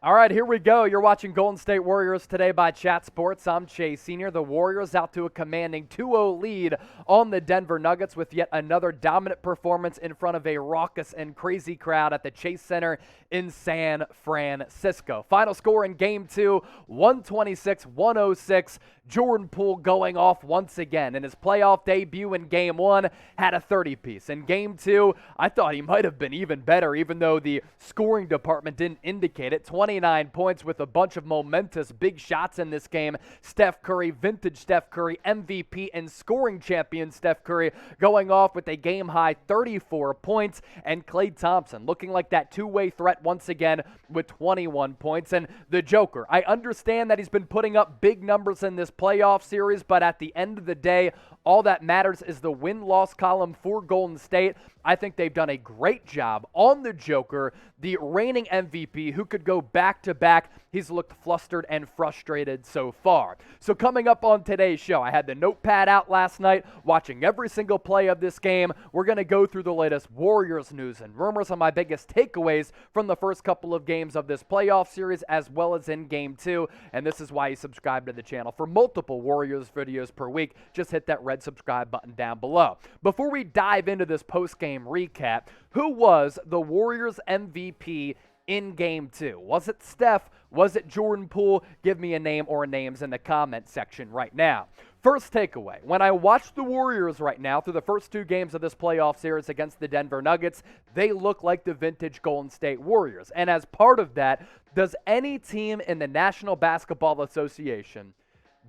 All right, here we go. You're watching Golden State Warriors today by Chat Sports. I'm Chase Sr. The Warriors out to a commanding 2-0 lead on the Denver Nuggets with yet another dominant performance in front of a raucous and crazy crowd at the Chase Center in San Francisco. Final score in Game 2, 126-106. Jordan Poole going off once again. In his playoff debut in Game 1, had a 30-piece. In Game 2, I thought he might have been even better, even though the scoring department didn't indicate it. 29 points with a bunch of momentous big shots in this game. Steph Curry, vintage Steph Curry, MVP and scoring champion Steph Curry going off with a game-high 34 points. And Klay Thompson looking like that two-way threat once again with 21 points. And the Joker, I understand that he's been putting up big numbers in this playoff series, but at the end of the day, all that matters is the win-loss column for Golden State. I think they've done a great job on the Joker, the reigning MVP who could go back-to-back. He's looked flustered and frustrated so far. So coming up on today's show, I had the notepad out last night, watching every single play of this game. We're going to go through the latest Warriors news and rumors on my biggest takeaways from the first couple of games of this playoff series, as well as in Game 2. And this is why you subscribe to the channel for multiple Warriors videos per week. Just hit that red subscribe button down below. Before we dive into this post-game recap, who was the Warriors MVP in Game 2? Was it Steph? Was it Jordan Poole? Give me a name or names in the comment section right now. First takeaway, when I watch the Warriors right now through the first two games of this playoff series against the Denver Nuggets, they look like the vintage Golden State Warriors. And as part of that, does any team in the National Basketball Association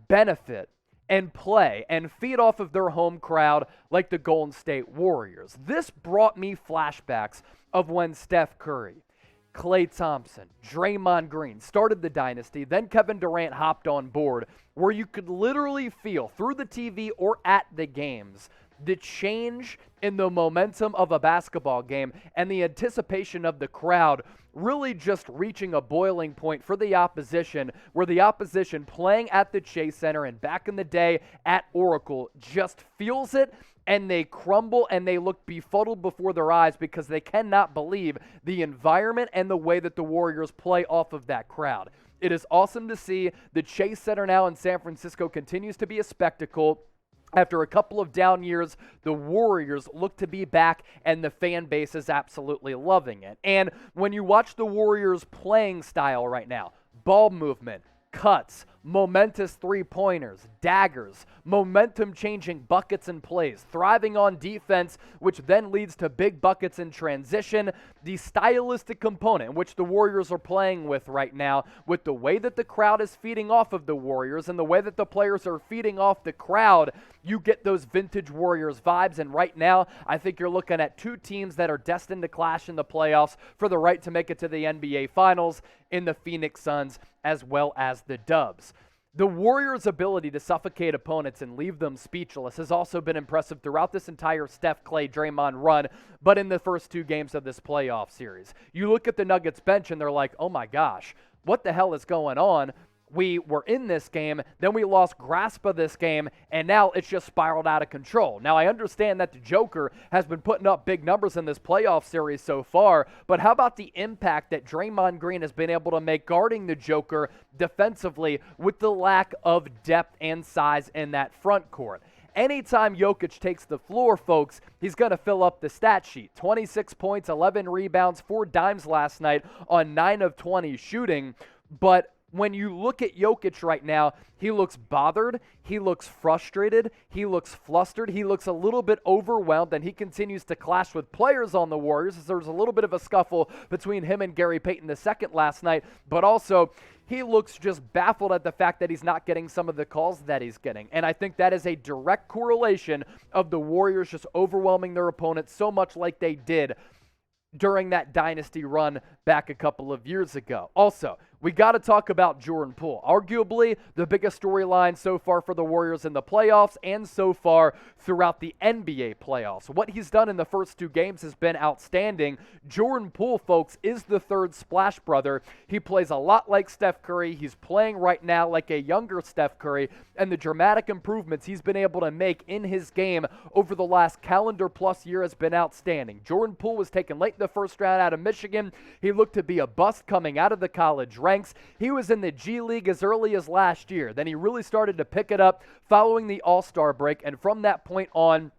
benefit and play and feed off of their home crowd like the Golden State Warriors? This brought me flashbacks of when Steph Curry, Klay Thompson, Draymond Green started the dynasty, then Kevin Durant hopped on board, where you could literally feel through the TV or at the games the change in the momentum of a basketball game and the anticipation of the crowd really just reaching a boiling point for the opposition, where the opposition playing at the Chase Center and back in the day at Oracle just feels it, and they crumble and they look befuddled before their eyes because they cannot believe the environment and the way that the Warriors play off of that crowd. It is awesome to see the Chase Center now in San Francisco continues to be a spectacle. After a couple of down years, the Warriors look to be back, and the fan base is absolutely loving it. And when you watch the Warriors' playing style right now, ball movement, cuts, momentous three-pointers, daggers, momentum-changing buckets and plays, thriving on defense, which then leads to big buckets in transition. The stylistic component, which the Warriors are playing with right now, with the way that the crowd is feeding off of the Warriors and the way that the players are feeding off the crowd, you get those vintage Warriors vibes. And right now, I think you're looking at two teams that are destined to clash in the playoffs for the right to make it to the NBA Finals in the Phoenix Suns as well as the Dubs. The Warriors' ability to suffocate opponents and leave them speechless has also been impressive throughout this entire Steph, Klay, Draymond run, but in the first two games of this playoff series. You look at the Nuggets bench and they're like, oh my gosh, what the hell is going on? We were in this game, then we lost grasp of this game, and now it's just spiraled out of control. Now, I understand that the Joker has been putting up big numbers in this playoff series so far, but how about the impact that Draymond Green has been able to make guarding the Joker defensively with the lack of depth and size in that front court? Anytime Jokic takes the floor, folks, he's going to fill up the stat sheet. 26 points, 11 rebounds, 4 dimes last night on 9 of 20 shooting, but when you look at Jokic right now, he looks bothered, he looks frustrated, he looks flustered, he looks a little bit overwhelmed, and he continues to clash with players on the Warriors. There's a little bit of a scuffle between him and Gary Payton II last night, but also he looks just baffled at the fact that he's not getting some of the calls that he's getting. And I think that is a direct correlation of the Warriors just overwhelming their opponents so much like they did during that dynasty run back a couple of years ago. Also, we got to talk about Jordan Poole. Arguably the biggest storyline so far for the Warriors in the playoffs and so far throughout the NBA playoffs. What he's done in the first two games has been outstanding. Jordan Poole, folks, is the third Splash Brother. He plays a lot like Steph Curry. He's playing right now like a younger Steph Curry, and the dramatic improvements he's been able to make in his game over the last calendar plus year has been outstanding. Jordan Poole was taken late in the first round out of Michigan. He looked to be a bust coming out of the college ranks. He was in the G League as early as last year. Then he really started to pick it up following the All-Star break, and from that point on,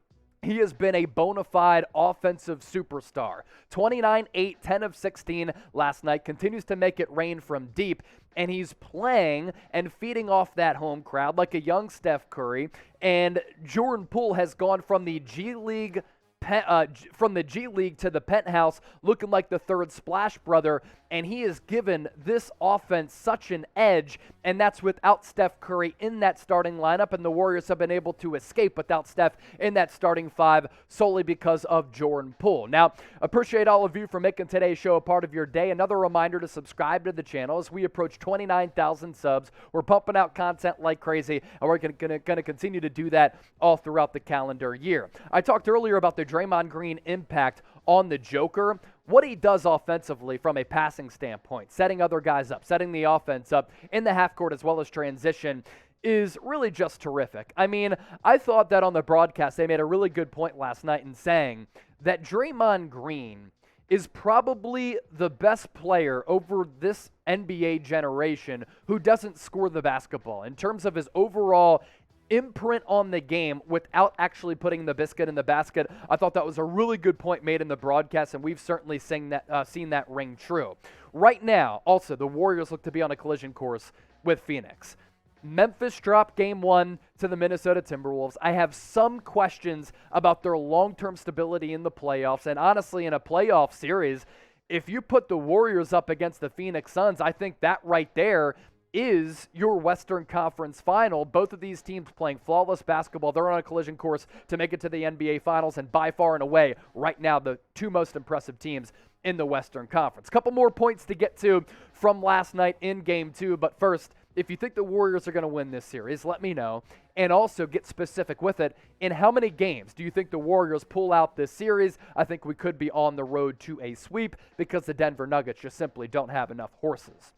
he has been a bona fide offensive superstar. 29, 8, 10 of 16 last night. Continues to make it rain from deep. And he's playing and feeding off that home crowd like a young Steph Curry. And Jordan Poole has gone from the G League to the penthouse, looking like the third Splash Brother, and he has given this offense such an edge, and that's without Steph Curry in that starting lineup, and the Warriors have been able to escape without Steph in that starting five solely because of Jordan Poole. Now, appreciate all of you for making today's show a part of your day. Another reminder to subscribe to the channel as we approach 29,000 subs. We're pumping out content like crazy, and we're going to continue to do that all throughout the calendar year. I talked earlier about the Draymond Green impact on the Joker. What he does offensively from a passing standpoint, setting other guys up, setting the offense up in the half court as well as transition, is really just terrific. I mean, I thought that on the broadcast they made a really good point last night in saying that Draymond Green is probably the best player over this NBA generation who doesn't score the basketball in terms of his overall imprint on the game without actually putting the biscuit in the basket. I thought that was a really good point made in the broadcast, and we've certainly seen that ring true. Right now, also, the Warriors look to be on a collision course with Phoenix. Memphis dropped Game 1 to the Minnesota Timberwolves. I have some questions about their long-term stability in the playoffs, and honestly, in a playoff series, if you put the Warriors up against the Phoenix Suns, I think that right there is your Western Conference final. Both of these teams playing flawless basketball. They're on a collision course to make it to the NBA Finals, and by far and away, right now, the two most impressive teams in the Western Conference. Couple more points to get to from last night in Game 2, but first, if you think the Warriors are going to win this series, let me know, and also get specific with it. In how many games do you think the Warriors pull out this series? I think we could be on the road to a sweep because the Denver Nuggets just simply don't have enough horses.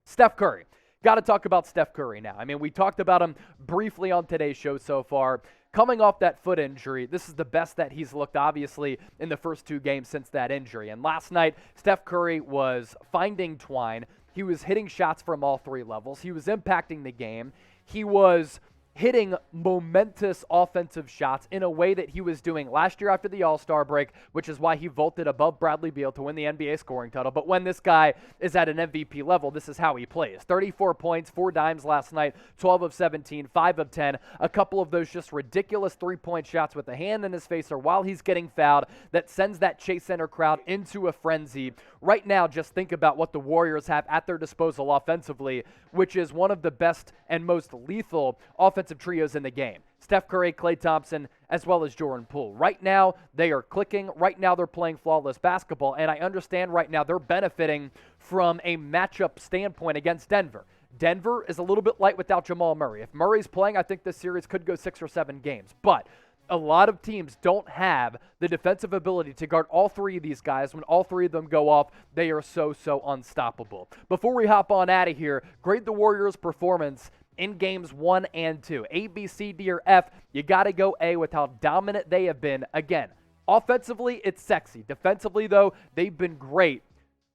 Steph Curry. Got to talk about Steph Curry now. I mean, we talked about him briefly on today's show so far. Coming off that foot injury, this is the best that he's looked, obviously, in the first two games since that injury. And last night, Steph Curry was finding twine. He was hitting shots from all three levels. He was impacting the game. He was hitting momentous offensive shots in a way that he was doing last year after the All-Star break, which is why he vaulted above Bradley Beal to win the NBA scoring title. But when this guy is at an MVP level, this is how he plays. 34 points, 4 dimes last night, 12 of 17, 5 of 10. A couple of those just ridiculous three-point shots with a hand in his face or while he's getting fouled that sends that Chase Center crowd into a frenzy. Right now, just think about what the Warriors have at their disposal offensively, which is one of the best and most lethal offensive trios in the game. Steph Curry, Klay Thompson, as well as Jordan Poole. Right now, they are clicking. Right now, they're playing flawless basketball, and I understand right now they're benefiting from a matchup standpoint against Denver. Denver is a little bit light without Jamal Murray. If Murray's playing, I think this series could go 6 or 7 games, but a lot of teams don't have the defensive ability to guard all three of these guys. When all three of them go off, they are so unstoppable. Before we hop on out of here, grade the Warriors' performance in games 1 and 2. A, B, C, D, or F. You got to go A with how dominant they have been. Again, offensively, it's sexy. Defensively, though, they've been great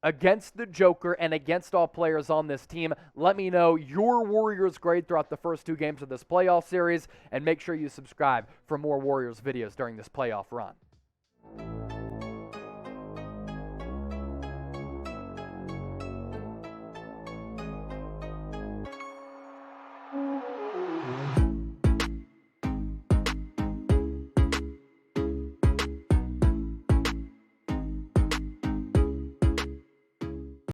against the Joker and against all players on this team. Let me know your Warriors grade throughout the first 2 games of this playoff series, and make sure you subscribe for more Warriors videos during this playoff run.